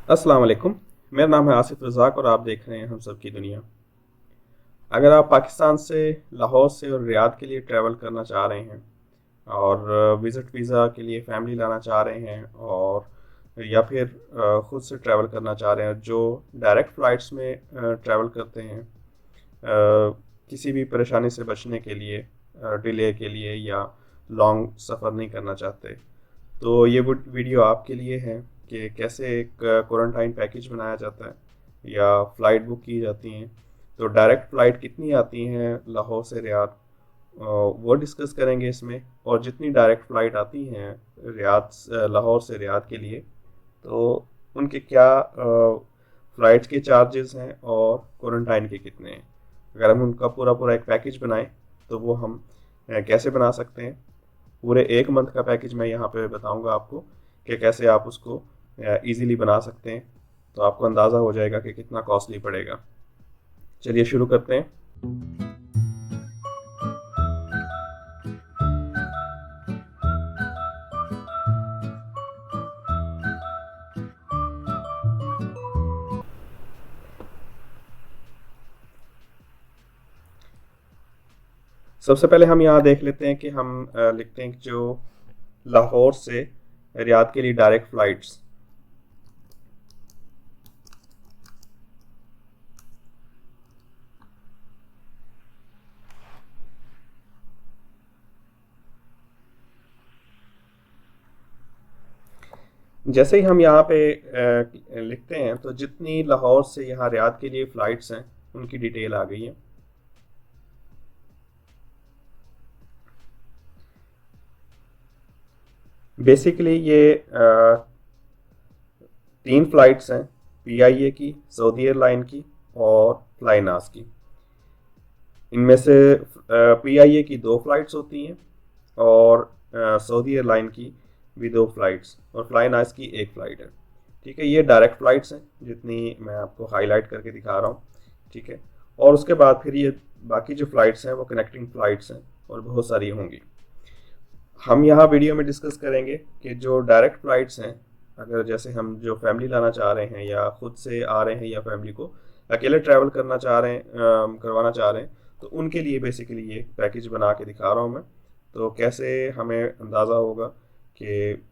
अस्सलाम वालेकुम। मेरा नाम है आसिफ रज़ाक और आप देख रहे हैं हम सब की दुनिया। अगर आप पाकिस्तान से लाहौर से और रियाद के लिए ट्रैवल करना चाह रहे हैं और विज़िट वीज़ा के लिए फैमिली लाना चाह रहे हैं और या फिर ख़ुद से ट्रैवल करना चाह रहे हैं जो डायरेक्ट फ़्लाइट्स में ट्रैवल करते हैं, किसी भी परेशानी से बचने के लिए, डिले के लिए या लॉन्ग सफ़र नहीं करना चाहते, तो ये वीडियो आपके लिए है कि कैसे एक क्वारंटाइन पैकेज बनाया जाता है या फ़्लाइट बुक की जाती हैं। तो डायरेक्ट फ़्लाइट कितनी आती हैं लाहौर से रियाद, वो डिस्कस करेंगे इसमें। और जितनी डायरेक्ट फ़्लाइट आती हैं लाहौर से रियाद के लिए, तो उनके क्या फ़्लाइट के चार्जेस हैं और क्वारंटाइन के कितने हैं। अगर हम उनका पूरा पूरा एक पैकेज बनाएं तो वो हम कैसे बना सकते हैं। पूरे 1 मंथ का पैकेज मैं यहाँ पे बताऊँगा आपको कि कैसे आप उसको ईज़िली बना सकते हैं, तो आपको अंदाज़ा हो जाएगा कि कितना कॉस्टली पड़ेगा। चलिए शुरू करते हैं। सबसे पहले हम यहाँ देख लेते हैं कि हम लिखते हैं कि जो लाहौर से रियाद के लिए डायरेक्ट फ़्लाइट्स, जैसे ही हम यहाँ पे लिखते हैं तो जितनी लाहौर से यहाँ रियाद के लिए फ़्लाइट्स हैं उनकी डिटेल आ गई है। बेसिकली ये 3 फ़्लाइट्स हैं, PIA की, सऊदी एयरलाइन की और फ्लाइनास की। इनमें से PIA की 2 फ़्लाइट्स होती हैं और सऊदी एयरलाइन की भी 2 फ़्लाइट्स और फ्लाइनास की 1 फ़्लाइट है। ठीक है, ये डायरेक्ट फ़्लाइट्स हैं जितनी मैं आपको हाईलाइट करके दिखा रहा हूँ। ठीक है, और उसके बाद फिर ये बाकी जो फ़्लाइट्स हैं वो कनेक्टिंग फ़्लाइट्स हैं और बहुत सारी होंगी। हम यहाँ वीडियो में डिस्कस करेंगे कि जो डायरेक्ट फ़्लाइट्स हैं, अगर जैसे हम जो फैमिली लाना चाह रहे हैं या ख़ुद से आ रहे हैं या फैमिली को अकेले ट्रैवल करना चाह रहे हैं, करवाना चाह रहे हैं, तो उनके लिए बेसिकली ये पैकेज बना के दिखा रहा हूँ मैं। तो कैसे हमें अंदाज़ा होगा कि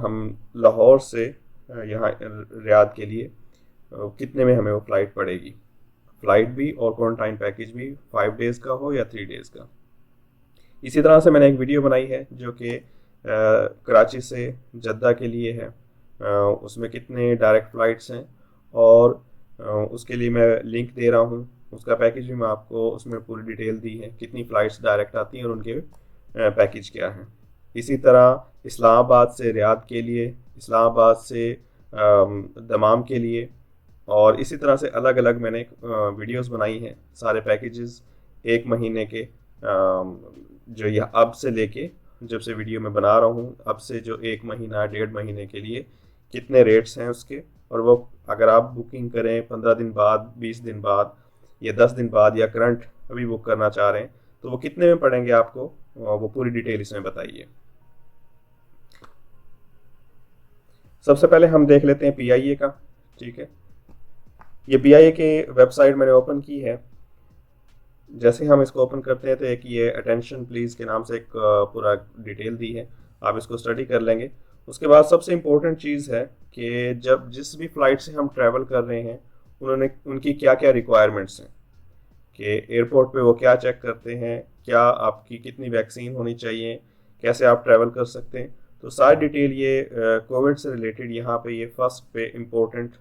हम लाहौर से यहाँ रियाद के लिए कितने में हमें वो फ़्लाइट पड़ेगी। फ़्लाइट भी और क्वारंटाइन पैकेज भी 5 डेज़ का हो या 3 डेज़ का। इसी तरह से मैंने एक वीडियो बनाई है जो कि कराची से जद्दा के लिए है। उसमें कितने डायरेक्ट फ़्लाइट्स हैं और उसके लिए मैं लिंक दे रहा हूँ। उसका पैकेज भी मैं आपको उसमें पूरी डिटेल दी है, कितनी फ़्लाइट्स डायरेक्ट आती हैं और उनके पैकेज क्या हैं। इसी तरह इस्लामाबाद से रियाद के लिए, इस्लामाबाद से दमाम के लिए, और इसी तरह से अलग अलग मैंने वीडियोस बनाई हैं सारे पैकेजेस 1 महीने के, जो यह अब से लेके जब से वीडियो में बना रहा हूँ अब से जो 1 महीना 1.5 महीने के लिए कितने रेट्स हैं उसके। और वो अगर आप बुकिंग करें 15 दिन बाद, 20 दिन बाद या 10 दिन बाद या करंट अभी बुक करना चाह रहे हैं, तो वो कितने में पड़ेंगे आपको, वो पूरी डिटेल इसमें बताइए। सबसे पहले हम देख लेते हैं PIA का। ठीक है, ये PIA की वेबसाइट मैंने ओपन की है। जैसे हम इसको ओपन करते हैं तो एक ये अटेंशन प्लीज़ के नाम से एक पूरा डिटेल दी है, आप इसको स्टडी कर लेंगे। उसके बाद सबसे इम्पोर्टेंट चीज़ है कि जब जिस भी फ़्लाइट से हम ट्रैवल कर रहे हैं उनकी क्या क्या रिक्वायरमेंट्स हैं, कि एयरपोर्ट पे वो क्या चेक करते हैं, क्या आपकी कितनी वैक्सीन होनी चाहिए, कैसे आप ट्रैवल कर सकते हैं। तो सारी डिटेल ये कोविड से रिलेटेड यहाँ पे ये फर्स्ट पे इम्पोर्टेंट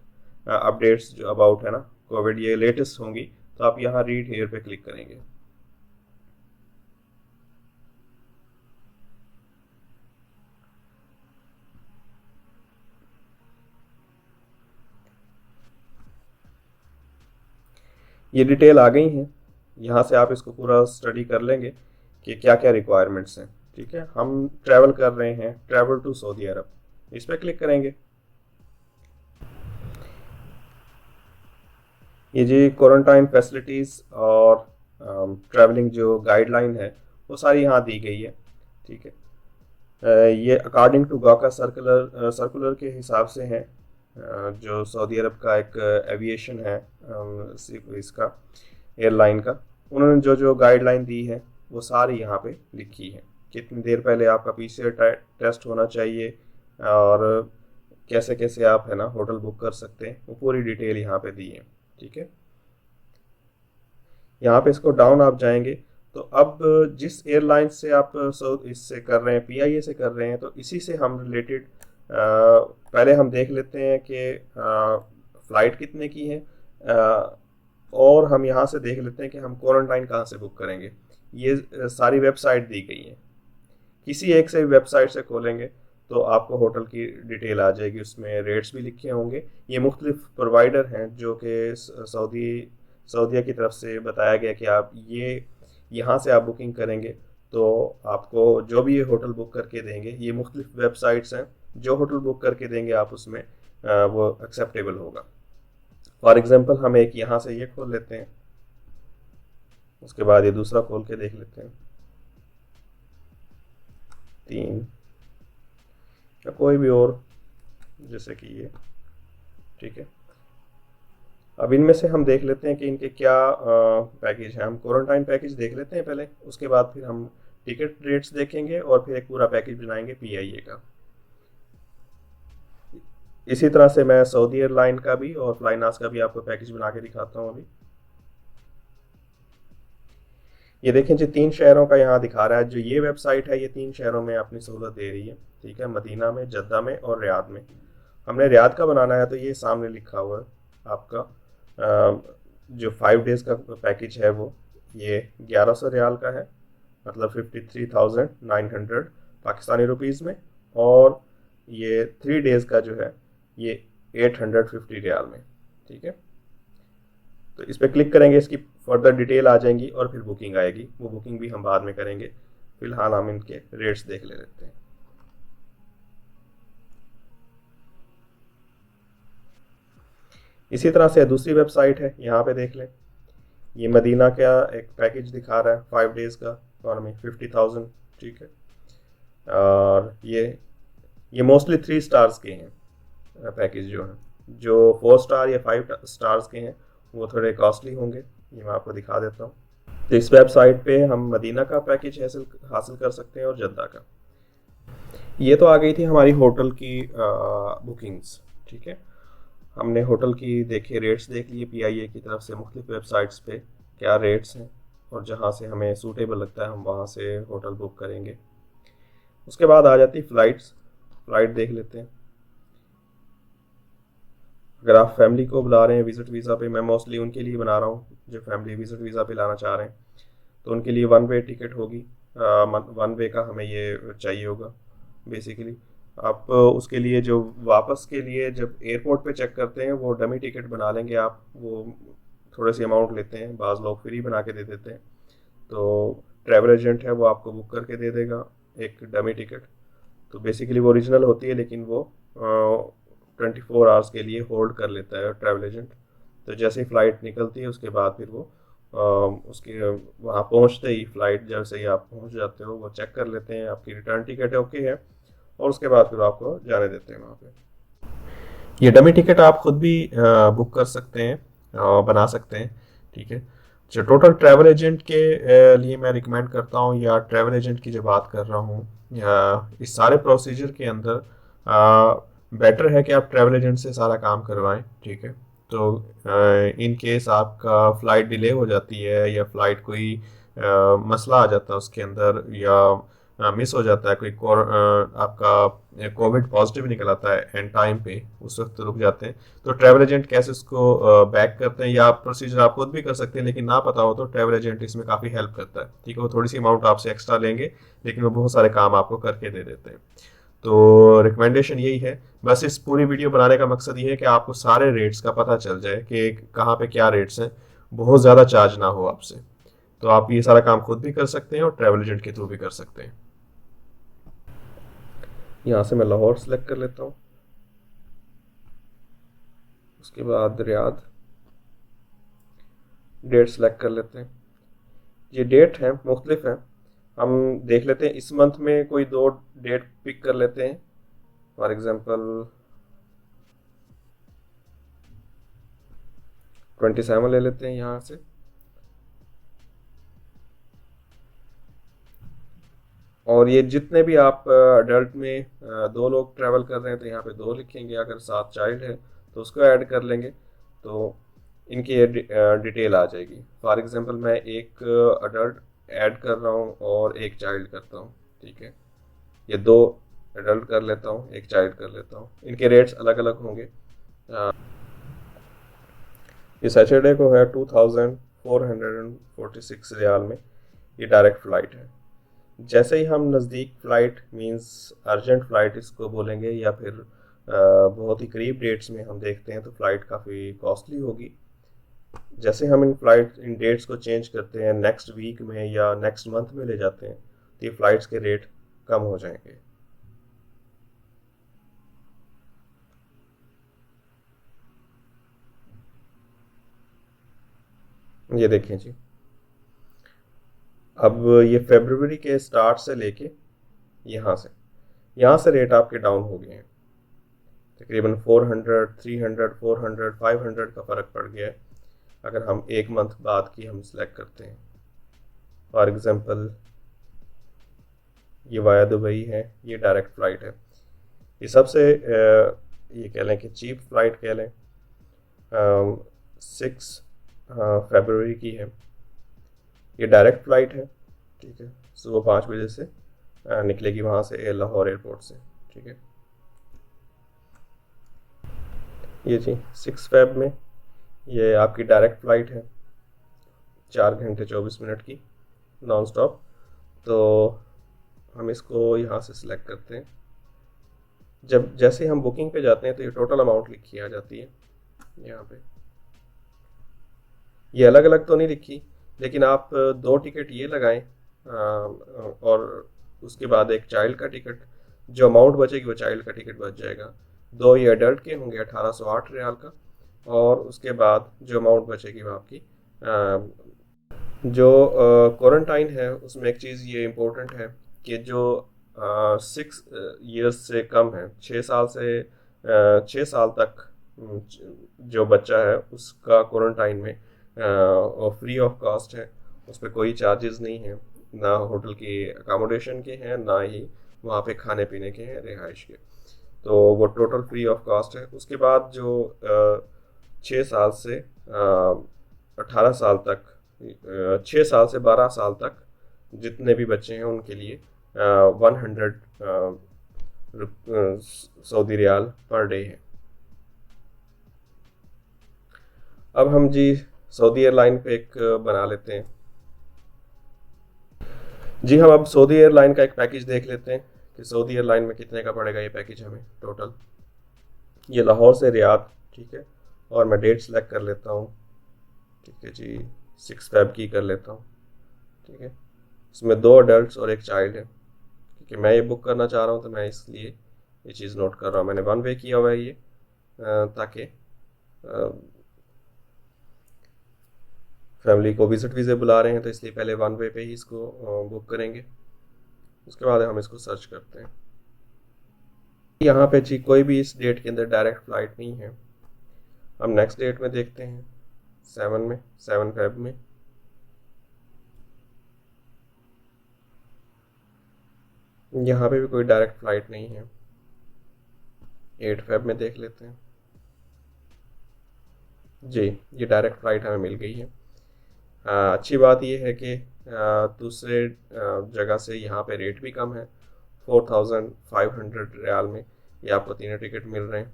अपडेट्स जो अबाउट है ना कोविड, ये लेटेस्ट होंगी, तो आप यहाँ रीड हेयर पे क्लिक करेंगे। ये डिटेल आ गई हैं, यहाँ से आप इसको पूरा स्टडी कर लेंगे कि क्या क्या रिक्वायरमेंट्स हैं। ठीक है, हम ट्रैवल कर रहे हैं, ट्रैवल टू सऊदी अरब, इस पर क्लिक करेंगे। ये जी क्वारंटाइन फैसिलिटीज़ और ट्रैवलिंग जो गाइडलाइन है वो सारी यहाँ दी गई है। ठीक है, ये अकॉर्डिंग टू गॉका सर्कुलर के हिसाब से हैं। जो सऊदी अरब का एक एविएशन है, इसका एयरलाइन का, उन्होंने जो जो गाइडलाइन दी है वो सारी यहाँ पे लिखी है। कितनी देर पहले आपका पीसीआर टेस्ट होना चाहिए और कैसे कैसे आप है ना होटल बुक कर सकते हैं, वो पूरी डिटेल यहाँ पे दी है। ठीक है, यहाँ पे इसको डाउन आप जाएंगे तो अब जिस एयरलाइन से आप इससे कर रहे हैं, पीआईए से कर रहे हैं, तो इसी से हम रिलेटेड पहले हम देख लेते हैं कि फ़्लाइट कितने की है, और हम यहाँ से देख लेते हैं कि हम क्वारंटाइन कहाँ से बुक करेंगे। ये सारी वेबसाइट दी गई हैं, किसी एक से भी वेबसाइट से खोलेंगे तो आपको होटल की डिटेल आ जाएगी, उसमें रेट्स भी लिखे होंगे। ये मुख्तलिफ प्रोवाइडर हैं जो कि सऊदीया की तरफ से बताया गया कि आप ये यहाँ से आप बुकिंग करेंगे तो आपको जो भी ये होटल बुक करके देंगे, ये मुख्तलिफ वेबसाइट्स हैं, जो होटल बुक करके देंगे आप उसमें वो एक्सेप्टेबल होगा। फॉर एग्जांपल हम एक यहाँ से ये खोल लेते हैं, उसके बाद ये दूसरा खोल के देख लेते हैं, 3 या कोई भी और, जैसे कि ये। ठीक है, अब इनमें से हम देख लेते हैं कि इनके क्या पैकेज हैं। हम क्वारंटाइन पैकेज देख लेते हैं पहले, उसके बाद फिर हम टिकट रेट्स देखेंगे और फिर एक पूरा पैकेज बनाएंगे पीआईए का। इसी तरह से मैं सऊदी एयरलाइन का भी और फ्लाइनास का भी आपको पैकेज बना के दिखाता हूँ। अभी ये देखें जी, 3 शहरों का यहाँ दिखा रहा है। जो ये वेबसाइट है ये 3 शहरों में अपनी सहूलत दे रही है। ठीक है, मदीना में, जद्दा में और रियाद में। हमने रियाद का बनाना है तो ये सामने लिखा हुआ है आपका जो 5 डेज़ का पैकेज है वो ये 1100 रियाल का है, मतलब 53,900 पाकिस्तानी रुपीज़ में, और ये 3 डेज़ का जो है ये 850 रियाल में। ठीक है, तो इस पर क्लिक करेंगे, इसकी फर्दर डिटेल आ जाएंगी और फिर बुकिंग आएगी। वो बुकिंग भी हम बाद में करेंगे, फिलहाल हम इनके रेट्स देख लेते हैं। इसी तरह से दूसरी वेबसाइट है, यहाँ पे देख लें। ये मदीना का एक पैकेज दिखा रहा है 5 डेज़ का इकॉनमी 50,000। ठीक है, और ये मोस्टली 3 स्टार्स के हैं पैकेज जो हैं। जो 4 स्टार या 5 स्टार्स के हैं वो थोड़े कॉस्टली होंगे, ये मैं आपको दिखा देता हूँ। तो इस वेबसाइट पे हम मदीना का पैकेज हासिल कर सकते हैं और जद्दा का। ये तो आ गई थी हमारी होटल की बुकिंग्स। ठीक है, हमने होटल की देखे, रेट्स देख लिए पीआईए की तरफ से मुख्तलिफ वेबसाइट्स पे क्या रेट्स हैं, और जहाँ से हमें सूटेबल लगता है हम वहाँ से होटल बुक करेंगे। उसके बाद आ जाती फ़्लाइट देख लेते हैं। अगर आप फैमिली को बुला रहे हैं विज़िट वीज़ा पे, मैं मोस्टली उनके लिए बना रहा हूँ जो फैमिली विज़िट वीज़ा पे लाना चाह रहे हैं, तो उनके लिए 1 वे टिकट होगी। 1 वे का हमें ये चाहिए होगा बेसिकली। आप उसके लिए जो वापस के लिए जब एयरपोर्ट पे चेक करते हैं वो डमी टिकट बना लेंगे आप, वो थोड़े सी अमाउंट लेते हैं, बाज़ लोग फ्री बना के दे देते हैं। तो ट्रैवल एजेंट है वो आपको बुक करके दे देगा एक डमी टिकट। तो बेसिकली वो ओरिजिनल होती है, लेकिन वो 24 आवर्स के लिए होल्ड कर लेता है ट्रैवल एजेंट। तो जैसे ही फ़्लाइट निकलती है उसके बाद फिर वो उसके वहाँ पहुँचते ही फ़्लाइट जैसे ही आप पहुँच जाते हो वो चेक कर लेते हैं आपकी रिटर्न टिकट है, ओके है, और उसके बाद फिर आपको जाने देते हैं वहाँ पे। ये डमी टिकट आप खुद भी बुक कर सकते हैं और बना सकते हैं। ठीक है, जो टोटल ट्रैवल एजेंट के लिए मैं रिकमेंड करता हूँ, या ट्रैवल एजेंट की जो बात कर रहा हूँ, या इस सारे प्रोसीजर के अंदर बेटर है कि आप ट्रैवल एजेंट से सारा काम करवाएं। ठीक है, तो इन केस आपका फ़्लाइट डिले हो जाती है या फ़्लाइट कोई मसला आ जाता है उसके अंदर, या मिस हो जाता है कोई आपका कोविड पॉजिटिव निकल आता है एंड टाइम पे, उस वक्त रुक जाते हैं, तो ट्रैवल एजेंट कैसे उसको बैक करते हैं, या प्रोसीजर आप खुद भी कर सकते हैं, लेकिन ना पता हो तो ट्रैवल एजेंट इसमें काफ़ी हेल्प करता है। ठीक है, वो थोड़ी सी अमाउंट आपसे एक्स्ट्रा लेंगे लेकिन वो बहुत सारे काम आपको करके दे देते हैं। तो रिकमेंडेशन यही है। बस इस पूरी वीडियो बनाने का मकसद ये है कि आपको सारे रेट्स का पता चल जाए कि कहाँ पे क्या रेट्स हैं, बहुत ज़्यादा चार्ज ना हो आपसे। तो आप ये सारा काम खुद भी कर सकते हैं और ट्रैवल एजेंट के थ्रू भी कर सकते हैं। यहाँ से मैं लाहौर सेलेक्ट कर लेता हूँ, उसके बाद रियाद, डेट सेलेक्ट कर लेते हैं। ये डेट हैं मुख्तलिफ हैं, हम देख लेते हैं इस मंथ में कोई 2 डेट पिक कर लेते हैं। फॉर एग्ज़ाम्पल 27 ले लेते हैं यहाँ से। और ये जितने भी आप अडल्ट में 2 लोग ट्रैवल कर रहे हैं तो यहाँ पे 2 लिखेंगे, अगर 7 चाइल्ड है तो उसको ऐड कर लेंगे, तो इनकी ये डिटेल आ जाएगी। फॉर एग्जांपल मैं एक अडल्ट ऐड कर रहा हूँ और एक चाइल्ड करता हूँ, ठीक है। ये 2 अडल्ट कर लेता हूँ, एक चाइल्ड कर लेता हूँ, इनके रेट्स अलग अलग होंगे। ये सैटरडे को है 2446 रियाल में, ये डायरेक्ट फ़्लाइट है। जैसे ही हम नज़दीक फ़्लाइट मींस अर्जेंट फ़्लाइट इसको बोलेंगे, या फिर बहुत ही करीब डेट्स में हम देखते हैं तो फ़्लाइट काफ़ी कॉस्टली होगी। जैसे हम इन डेट्स को चेंज करते हैं, नेक्स्ट वीक में या नेक्स्ट मंथ में ले जाते हैं, तो ये फ़्लाइट्स के रेट कम हो जाएंगे। ये देखें जी, अब ये फरवरी के स्टार्ट से लेके यहाँ से रेट आपके डाउन हो गए हैं, तकरीबन 400, 300, 400, 500 का फ़र्क पड़ गया है। अगर हम एक मंथ बाद की हम सिलेक्ट करते हैं, फॉर एग्ज़ाम्पल ये वाया दुबई है, ये डायरेक्ट फ़्लाइट है, ये सबसे ये कह लें कि चीप फ़्लाइट कह लें, 6 फरवरी की है, ये डायरेक्ट फ़्लाइट है, ठीक है। सुबह 5 बजे से निकलेगी वहाँ से लाहौर एयरपोर्ट से, ठीक है। ये जी 6 फेब में ये आपकी डायरेक्ट फ़्लाइट है, 4 घंटे 24 मिनट की नॉन स्टॉप। तो हम इसको यहाँ से सिलेक्ट करते हैं। जब जैसे ही हम बुकिंग पे जाते हैं तो ये टोटल अमाउंट लिखी आ जाती है यहाँ पे। ये अलग अलग तो नहीं लिखी, लेकिन आप 2 टिकट ये लगाएं और उसके बाद एक चाइल्ड का टिकट, जो अमाउंट बचेगी वो चाइल्ड का टिकट बच जाएगा। 2 ये अडल्ट के होंगे 1808 रियाल का, और उसके बाद जो अमाउंट बचेगी वो आपकी जो क्वारंटाइन है उसमें एक चीज़ ये इम्पोर्टेंट है कि जो 6 ईयर्स से कम है, 6 साल तक जो बच्चा है उसका क्वारंटाइन में फ्री ऑफ कॉस्ट है, उस पर कोई चार्जेस नहीं है, ना होटल की अकामोडेशन के हैं, ना ही वहाँ पे खाने पीने के हैं, रिहाइश के। तो वो टोटल फ्री ऑफ कॉस्ट है। उसके बाद जो 6 साल से 18 साल तक, 6 साल से 12 साल तक जितने भी बच्चे हैं उनके लिए 100 सऊदी रियाल पर डे है। अब हम जी सऊदी एयरलाइन पे एक बना लेते हैं। जी हम अब सऊदी एयरलाइन का एक पैकेज देख लेते हैं कि सऊदी एयरलाइन में कितने का पड़ेगा ये पैकेज हमें टोटल। ये लाहौर से रियाद, ठीक है, और मैं डेट सेलेक्ट कर लेता हूँ, ठीक है जी, 6 फेब की कर लेता हूँ, ठीक है। इसमें 2 अडल्ट और एक चाइल्ड है, क्योंकि मैं ये बुक करना चाह रहा हूँ तो मैं इसलिए ये चीज़ नोट कर रहा हूँ। मैंने 1 वे किया हुआ है ये, ताकि फैमिली को विजिट वीज़े बुला रहे हैं तो इसलिए पहले 1 वे पे ही इसको बुक करेंगे, उसके बाद हम इसको सर्च करते हैं। यहाँ पे जी कोई भी इस डेट के अंदर डायरेक्ट फ़्लाइट नहीं है। हम नेक्स्ट डेट में देखते हैं, 7 फेब में। यहाँ पे भी कोई डायरेक्ट फ़्लाइट नहीं है। 8 फेब में देख लेते हैं। जी ये डायरेक्ट फ़्लाइट हमें मिल गई है। अच्छी बात यह है कि दूसरे जगह से यहाँ पे रेट भी कम है, 4500 रियाल में ये आपको तीनों टिकट मिल रहे हैं,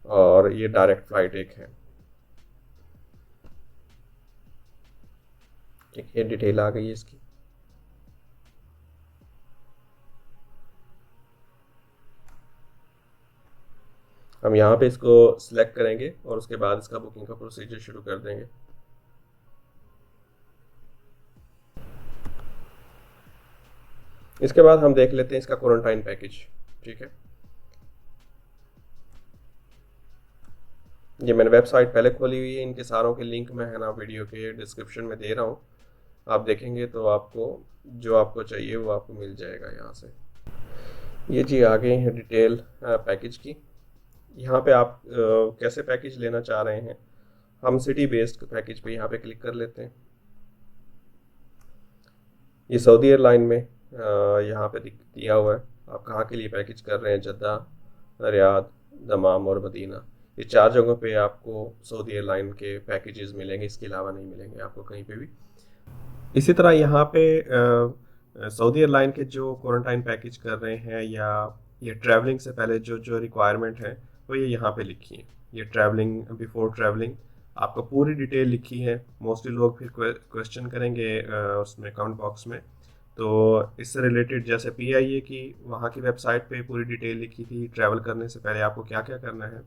और ये डायरेक्ट फ़्लाइट एक है। ठीक है, डिटेल आ गई है इसकी। हम यहाँ पे इसको सिलेक्ट करेंगे और उसके बाद इसका बुकिंग का प्रोसीजर शुरू कर देंगे। इसके बाद हम देख लेते हैं इसका क्वारंटाइन पैकेज, ठीक है। ये मैंने वेबसाइट पहले खोली हुई है, इनके सारों के लिंक मैं है ना वीडियो के डिस्क्रिप्शन में दे रहा हूँ, आप देखेंगे तो आपको जो आपको चाहिए वो आपको मिल जाएगा यहाँ से। ये जी आ गए हैं डिटेल पैकेज की। यहाँ पे आप कैसे पैकेज लेना चाह रहे हैं, हम सिटी बेस्ड पैकेज पे यहाँ पे क्लिक कर लेते हैं। ये सऊदी एयरलाइन में यहाँ पे दिया हुआ है आप कहाँ के लिए पैकेज कर रहे हैं। जद्दा, रियाद, दमाम और मदीना, ये 4 जगहों पे आपको सऊदी एयरलाइन के पैकेजेस मिलेंगे, इसके अलावा नहीं मिलेंगे आपको कहीं पे भी। इसी तरह यहाँ पे सऊदी एयरलाइन के जो क्वारंटाइन पैकेज कर रहे हैं या ये ट्रैवलिंग से पहले जो जो रिक्वायरमेंट है वो ये यहाँ पे लिखी है। ये ट्रैवलिंग, बिफोर ट्रैवलिंग आपको पूरी डिटेल लिखी है। मोस्टली लोग फिर क्वेश्चन करेंगे उसमें कमेंट बॉक्स में, तो इससे रिलेटेड जैसे PIA की वहाँ की वेबसाइट पे पूरी डिटेल लिखी थी ट्रैवल करने से पहले आपको क्या क्या करना है।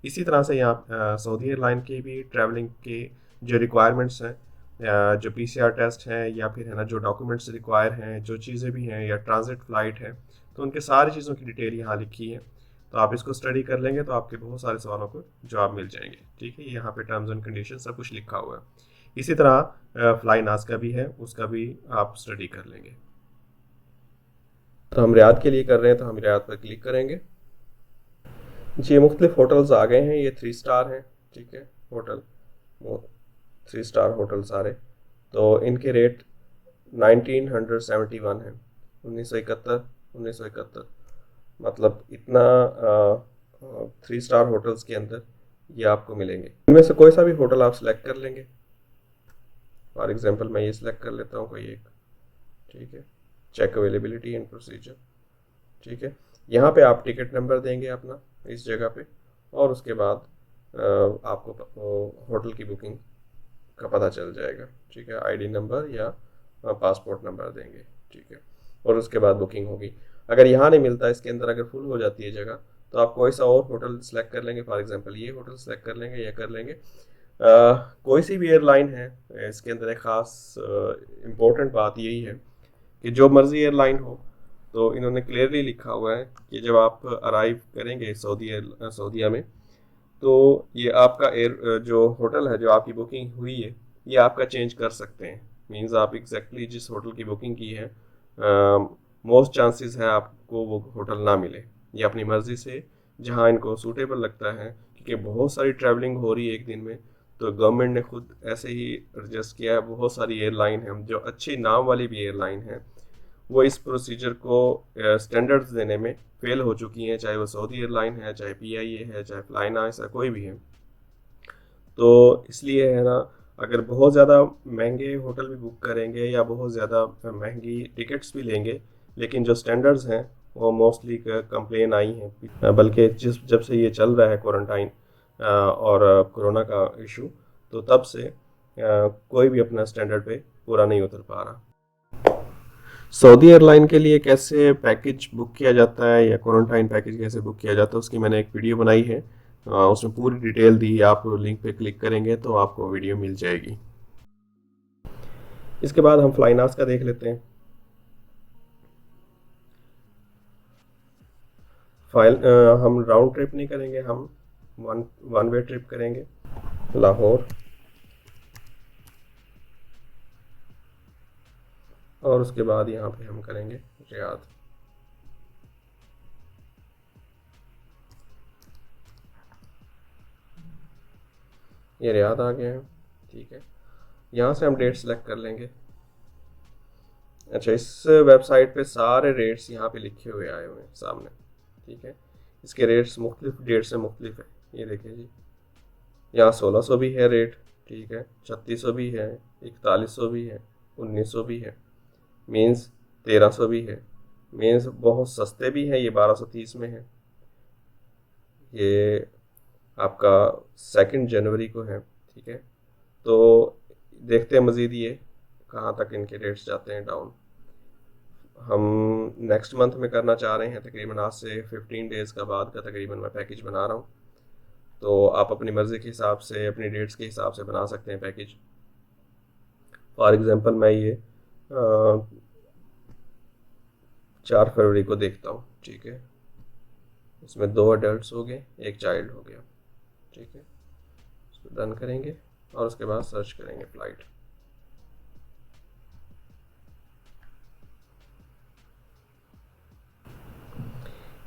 इसी तरह से यहाँ सऊदी एयरलाइन के भी ट्रैवलिंग के जो रिक्वायरमेंट्स हैं, जो PCR टेस्ट हैं या फिर है ना जो डॉक्यूमेंट्स रिक्वायर हैं, जो चीज़ें भी हैं, या ट्रांजिट फ़्लाइट है, तो उनके सारी चीज़ों की डिटेल यहाँ लिखी है। तो आप इसको स्टडी कर लेंगे तो आपके बहुत सारे सवालों को जवाब मिल जाएंगे। ठीक है, यहाँ पे टर्म्स एंड कंडीशन सब कुछ लिखा हुआ है। इसी तरह फ्लाईनास का भी है, उसका भी आप स्टडी कर लेंगे। तो हम रियाद के लिए कर रहे हैं तो हम रियाद पर क्लिक करेंगे। जी, ये मुख्तलिफ होटल्स आ गए हैं, ये 3 स्टार हैं। ठीक है, होटल 3 स्टार होटल सारे, तो इनके रेट 1971 है, 1971 मतलब इतना 3 स्टार होटल्स के अंदर ये आपको मिलेंगे। इनमें से कोई सा भी होटल आप सिलेक्ट कर लेंगे। फॉर एग्जांपल मैं ये सिलेक्ट कर लेता हूँ कोई एक। ठीक है, चेक अवेलेबिलिटी एंड प्रोसीजर। ठीक है, यहाँ पे आप टिकट नंबर देंगे अपना इस जगह पे, और उसके बाद आपको होटल की बुकिंग का पता चल जाएगा। ठीक है, ID नंबर या पासपोर्ट नंबर देंगे। ठीक है, और उसके बाद बुकिंग होगी। अगर यहाँ नहीं मिलता, इसके अंदर अगर फुल हो जाती है जगह, तो आप कोई सा और होटल सेलेक्ट कर लेंगे। फॉर एग्जांपल ये होटल सेलेक्ट कर लेंगे या कर लेंगे कोई सी भी एयरलाइन है। इसके अंदर एक ख़ास इम्पोर्टेंट बात यही है कि जो मर्जी एयरलाइन हो, तो इन्होंने क्लियरली लिखा हुआ है कि जब आप अराइव करेंगे सऊदीया में, तो ये आपका जो होटल है, जो आपकी बुकिंग हुई है, ये आपका चेंज कर सकते हैं। मींस आप एग्जैक्टली जिस होटल की बुकिंग की है, मोस्ट चांसेस है आपको वो होटल ना मिले। ये अपनी मर्ज़ी से जहां इनको सूटेबल लगता है, क्योंकि बहुत सारी ट्रैवलिंग हो रही है एक दिन में, तो गवर्नमेंट ने खुद ऐसे ही एडजस्ट किया है। बहुत सारी एयरलाइन हैं जो अच्छी नाम वाली भी एयरलाइन हैं, वो इस प्रोसीजर को स्टैंडर्ड्स देने में फेल हो चुकी हैं, चाहे वो सऊदी एयरलाइन है, चाहे PIA है, चाहे फ्लाईनास है, कोई भी है। तो इसलिए है ना, अगर बहुत ज़्यादा महंगे होटल भी बुक करेंगे या बहुत ज़्यादा महंगी टिकट्स भी लेंगे, लेकिन जो स्टैंडर्ड्स हैं वो मोस्टली कंप्लेन आई हैं। बल्कि जब से ये चल रहा है क्वारंटाइन और कोरोना का इशू, तो तब से कोई भी अपना स्टैंडर्ड पे पूरा नहीं उतर पा रहा। सऊदी एयरलाइन के लिए कैसे पैकेज बुक किया जाता है या क्वारंटाइन पैकेज कैसे बुक किया जाता है, उसकी मैंने एक वीडियो बनाई है। उसमें पूरी डिटेल दी है। आप लिंक पे क्लिक करेंगे तो आपको वीडियो मिल जाएगी। इसके बाद हम फ्लाईनास का देख लेते हैं। हम राउंड ट्रिप नहीं करेंगे, हम वन वे ट्रिप करेंगे। लाहौर, और उसके बाद यहाँ पे हम करेंगे रियाद। ये रियाद आ गया है। ठीक है, यहाँ से हम डेट सेलेक्ट कर लेंगे। अच्छा, इस वेबसाइट पे सारे रेट्स यहाँ पे लिखे हुए आए हुए हैं सामने। ठीक है, इसके रेट्स मुख्तलिफ डेट से मुख्तलिफ है। ये देखिए जी, यहाँ 1600 भी है रेट। ठीक है, 3600 भी है, 4100 भी है, 1900 भी है, मीन्स 1300 भी है, मीन्स बहुत सस्ते भी हैं। ये 1230 में है। ये आपका 2 जनवरी को है। ठीक है, तो देखते हैं मज़ीद ये कहाँ तक इनके रेट्स जाते हैं डाउन। हम नेक्स्ट मंथ में करना चाह रहे हैं, तकरीबन आज से 15 डेज़ का बाद का तकरीबन मैं पैकेज बना रहा हूँ। तो आप अपनी मर्ज़ी के हिसाब से, अपनी डेट्स के हिसाब से बना सकते हैं पैकेज। फॉर एग्ज़ाम्पल मैं ये 4 फरवरी को देखता हूँ। ठीक है, इसमें 2 अडल्ट हो गए, 1 चाइल्ड हो गया। ठीक है, इसको डन करेंगे और उसके बाद सर्च करेंगे फ़्लाइट।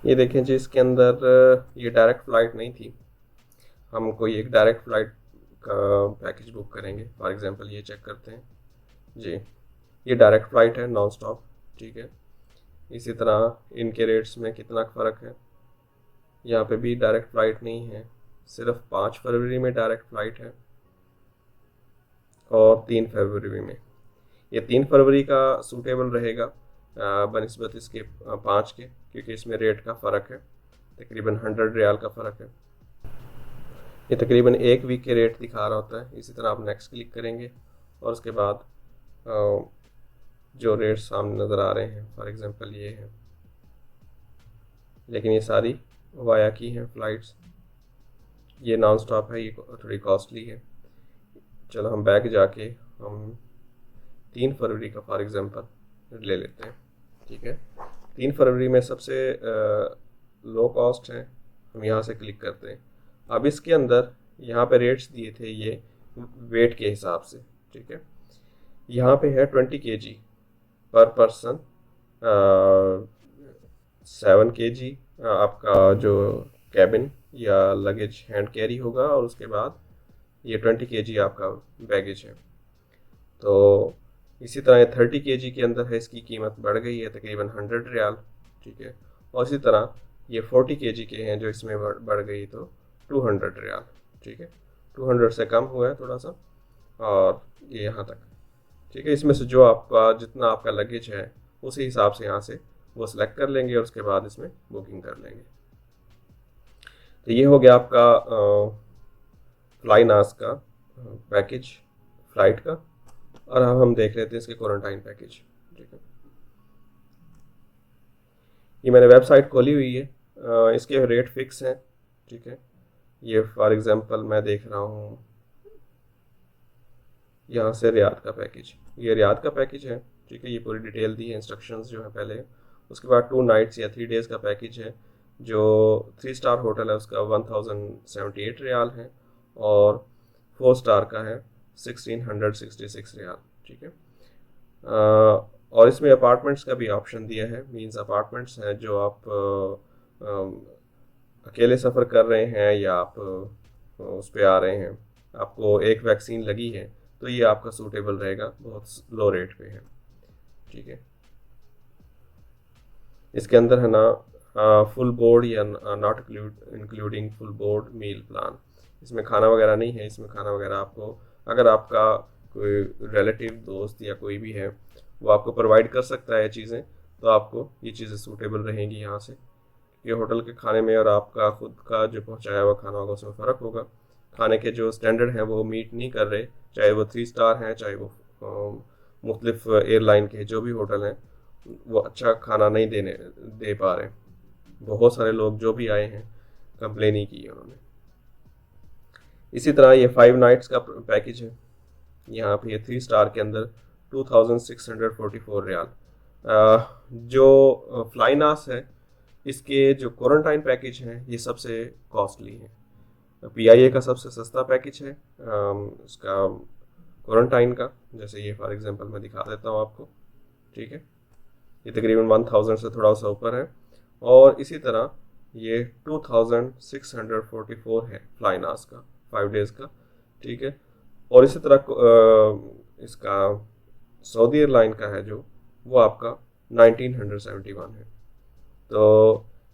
ये देखें जी, इसके अंदर ये डायरेक्ट फ़्लाइट नहीं थी। हम कोई एक डायरेक्ट फ़्लाइट का पैकेज बुक करेंगे, फॉर एग्जांपल ये चेक करते हैं जी, ये डायरेक्ट फ़्लाइट है नॉन स्टॉप, ठीक है। इसी तरह इनके रेट्स में कितना फ़र्क है, यहाँ पे भी डायरेक्ट फ़्लाइट नहीं है, सिर्फ 5 फरवरी में डायरेक्ट फ़्लाइट है और 3 फरवरी में। ये 3 फरवरी का सूटेबल रहेगा बनिस्बत इसके 5 के, क्योंकि इसमें रेट का फ़र्क है, तकरीबन 100 रियाल का फ़र्क है। ये तकरीबन एक वीक के रेट दिखा रहा होता है। इसी तरह आप नेक्स्ट क्लिक करेंगे और उसके बाद जो रेट सामने नज़र आ रहे हैं, फॉर एग्जांपल ये है, लेकिन ये सारी वाया की हैं फ़्लाइट्स, ये नॉन स्टॉप है, ये थोड़ी कॉस्टली है। चलो हम बैक जाके हम 3 फरवरी का फॉर एग्जांपल ले लेते हैं, ठीक है। 3 फरवरी में सबसे लो कॉस्ट है, हम यहाँ से क्लिक करते हैं। अब इसके अंदर यहाँ पे रेट्स दिए थे ये वेट के हिसाब से, ठीक है। यहाँ पे है 20 kg पर पर्सन, 7 kg आपका जो कैबिन या लगेज हैंड कैरी होगा, और उसके बाद ये 20 kg आपका बैगेज है। तो इसी तरह ये 30 kg के अंदर है, इसकी कीमत बढ़ गई है तकरीबन 100 रियाल, ठीक है। और इसी तरह ये 40 kg के हैं जो इसमें बढ़ गई तो 200 रियाल, ठीक है। 200 से कम हुआ है थोड़ा सा, और ये यहाँ तक, ठीक है। इसमें से जो आपका जितना आपका लगेज है उसी हिसाब से यहाँ से वो सिलेक्ट कर लेंगे और उसके बाद इसमें बुकिंग कर लेंगे। तो ये हो गया आपका फ्लाइनास का पैकेज फ़्लाइट का। और अब हम देख लेते हैं इसके क्वारंटाइन पैकेज, ठीक है। ये मैंने वेबसाइट खोली हुई है, इसके रेट फिक्स हैं, ठीक है। ये फॉर एग्जांपल मैं देख रहा हूँ यहाँ से रियाद का पैकेज, ये रियाद का पैकेज है, ठीक है। ये पूरी डिटेल दी है, इंस्ट्रक्शंस जो है पहले। उसके बाद 2 नाइट्स या 3 डेज़ का पैकेज है, जो 3 स्टार होटल है उसका 1078 रियाल है, और 4 स्टार का है 1666 रियाल, ठीक है। और इसमें अपार्टमेंट्स का भी ऑप्शन दिया है, मींस अपार्टमेंट्स हैं जो आप अकेले सफ़र कर रहे हैं या आप उस पर आ रहे हैं, आपको एक वैक्सीन लगी है, तो ये आपका सूटेबल रहेगा, बहुत लो रेट पे है, ठीक है। इसके अंदर है ना फुल बोर्ड या not including full board meal plan, इसमें खाना वगैरह नहीं है। इसमें खाना वगैरह आपको, अगर आपका कोई रिलेटिव दोस्त या कोई भी है वो आपको प्रोवाइड कर सकता है ये चीज़ें, तो आपको ये चीज़ें सूटेबल रहेंगी यहाँ से। ये होटल के खाने में और आपका खुद का जो पहुँचाया हुआ खाना होगा उसमें फ़र्क होगा। खाने के जो स्टैंडर्ड हैं वो मीट नहीं कर रहे, चाहे वो 3 स्टार हैं, चाहे वो मुख्तलिफ एयरलाइन के जो भी होटल हैं, वो अच्छा खाना नहीं दे पा रहे। बहुत सारे लोग जो भी आए हैं कंप्लेन ही की है उन्होंने। इसी तरह ये 5 नाइट्स का पैकेज है, यहाँ पे ये 3 स्टार के अंदर 2644 रियाल। जो फ्लाइनास है इसके जो क्वारंटाइन पैकेज हैं ये सबसे कॉस्टली है। PIA का सबसे सस्ता पैकेज है इसका क्वारंटाइन का, जैसे ये फॉर एग्जांपल मैं दिखा देता हूँ आपको, ठीक है। ये तकरीबन 1000 से थोड़ा सा ऊपर है, और इसी तरह ये 2644 है फ्लाइनास का 5 डेज़ का, ठीक है। और इसी तरह इसका सऊदी एयरलाइन का है जो, वो आपका 1971 है। तो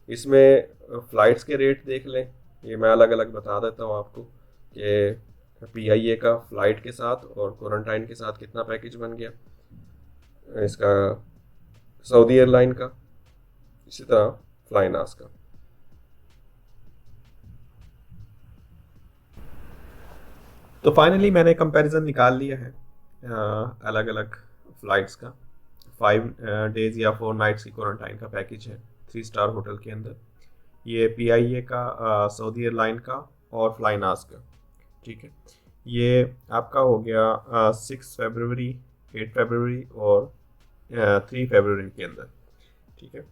इसमें फ़्लाइट्स के रेट देख लें, ये मैं अलग अलग बता देता हूँ आपको कि PIA का फ़्लाइट के साथ और क्वारंटाइन के साथ कितना पैकेज बन गया इसका सऊदी एयरलाइन का, इसी तरह फ्लाइनास का। तो फाइनली मैंने कंपैरिजन निकाल लिया है अलग अलग फ़्लाइट्स का। 5 डेज़ या 4 नाइट्स की क्वारंटाइन का पैकेज है 3 स्टार होटल के अंदर, ये PIA का, सऊदी एयरलाइन का और फ्लाइनास का, ठीक है। ये आपका हो गया 6 फरवरी, 8 फरवरी और 3 फरवरी के अंदर, ठीक है।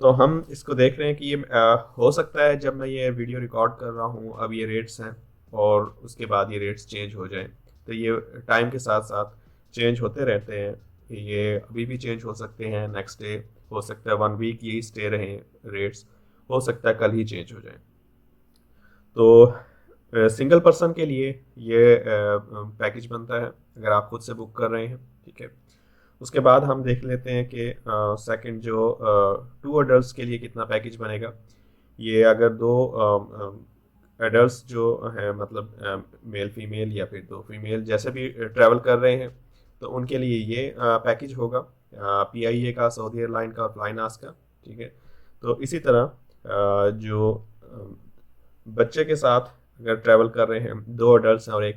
तो हम इसको देख रहे हैं कि ये हो सकता है जब मैं ये वीडियो रिकॉर्ड कर रहा हूँ अब ये रेट्स हैं और उसके बाद ये रेट्स चेंज हो जाएं, तो ये टाइम के साथ साथ चेंज होते रहते हैं। ये अभी भी चेंज हो सकते हैं, नेक्स्ट डे हो सकता है 1 वीक यही स्टे रहें रेट्स, हो सकता है कल ही चेंज हो जाए। तो सिंगल पर्सन के लिए ये पैकेज बनता है अगर आप खुद से बुक कर रहे हैं, ठीक है। उसके बाद हम देख लेते हैं कि सेकंड जो 2 अडल्ट्स के लिए कितना पैकेज बनेगा। ये अगर 2 एडल्ट्स जो हैं, मतलब मेल फीमेल या फिर 2 फीमेल जैसे भी ट्रैवल कर रहे हैं, तो उनके लिए ये पैकेज होगा PIA का, सऊदी एयरलाइन का और फ्लाइनास का, ठीक है। तो इसी तरह जो बच्चे के साथ अगर ट्रैवल कर रहे हैं, 2 अडल्ट्स हैं और एक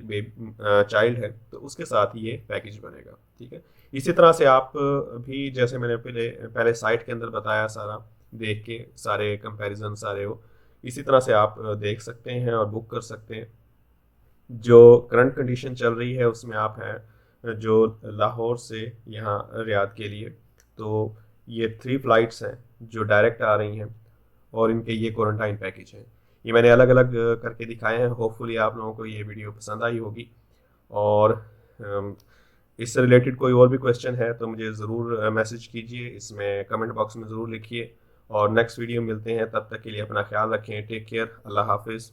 चाइल्ड है, तो उसके साथ ये पैकेज बनेगा, ठीक है। इसी तरह से आप भी, जैसे मैंने पहले साइट के अंदर बताया, सारा देख के सारे कंपैरिजन सारे वो इसी तरह से आप देख सकते हैं और बुक कर सकते हैं। जो करंट कंडीशन चल रही है उसमें आप हैं जो लाहौर से यहाँ रियाद के लिए, तो ये 3 फ्लाइट्स हैं जो डायरेक्ट आ रही हैं और इनके ये क्वारंटाइन पैकेज हैं। ये मैंने अलग अलग करके दिखाए हैं। होपफुली आप लोगों को ये वीडियो पसंद आई होगी, और इससे रिलेटेड कोई और भी क्वेश्चन है तो मुझे ज़रूर मैसेज कीजिए, इसमें कमेंट बॉक्स में ज़रूर लिखिए। और नेक्स्ट वीडियो मिलते हैं, तब तक के लिए अपना ख्याल रखें। टेक केयर, अल्लाह हाफिज़।